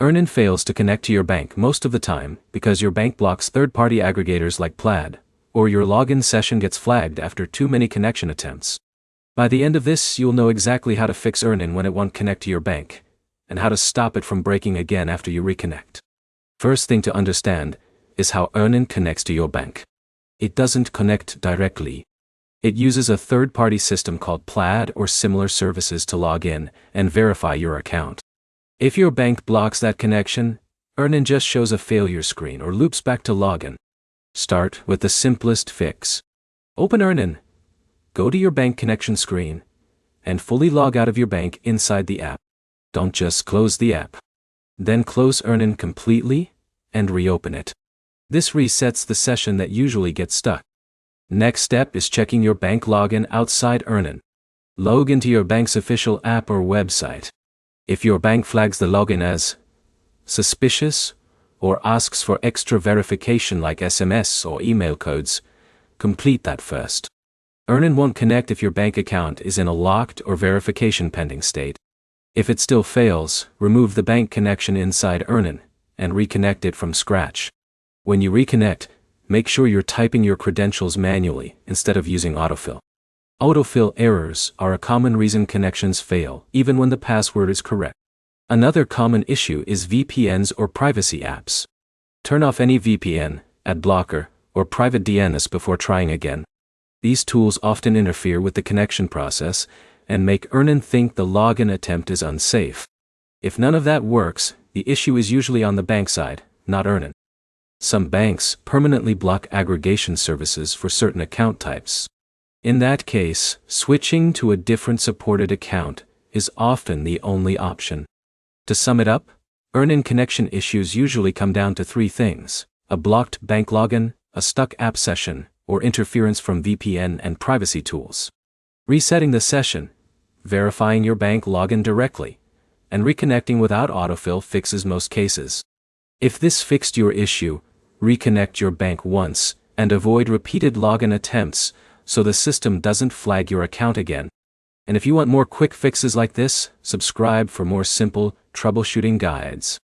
Earnin fails to connect to your bank most of the time because your bank blocks third-party aggregators like Plaid, or your login session gets flagged after too many connection attempts. By the end of this, you'll know exactly how to fix Earnin when it won't connect to your bank, and how to stop it from breaking again after you reconnect. First thing to understand is how Earnin connects to your bank. It doesn't connect directly. It uses a third-party system called Plaid or similar services to log in and verify your account. If your bank blocks that connection, Earnin just shows a failure screen or loops back to login. Start with the simplest fix. Open Earnin, go to your bank connection screen, and fully log out of your bank inside the app. Don't just close the app. Then close Earnin completely and reopen it. This resets the session that usually gets stuck. Next step is checking your bank login outside Earnin. Log into your bank's official app or website. If your bank flags the login as suspicious or asks for extra verification like SMS or email codes, complete that first. Earnin won't connect if your bank account is in a locked or verification pending state. If it still fails, remove the bank connection inside Earnin and reconnect it from scratch. When you reconnect, make sure you're typing your credentials manually instead of using autofill. Autofill errors are a common reason connections fail, even when the password is correct. Another common issue is VPNs or privacy apps. Turn off any VPN, ad blocker, or private DNS before trying again. These tools often interfere with the connection process and make Earnin think the login attempt is unsafe. If none of that works, the issue is usually on the bank side, not Earnin. Some banks permanently block aggregation services for certain account types. In that case, switching to a different supported account is often the only option. To sum it up, Earnin connection issues usually come down to three things: a blocked bank login, a stuck app session, or interference from VPN and privacy tools. Resetting the session, verifying your bank login directly, and reconnecting without autofill fixes most cases. If this fixed your issue, reconnect your bank once and avoid repeated login attempts so the system doesn't flag your account again. And if you want more quick fixes like this, subscribe for more simple troubleshooting guides.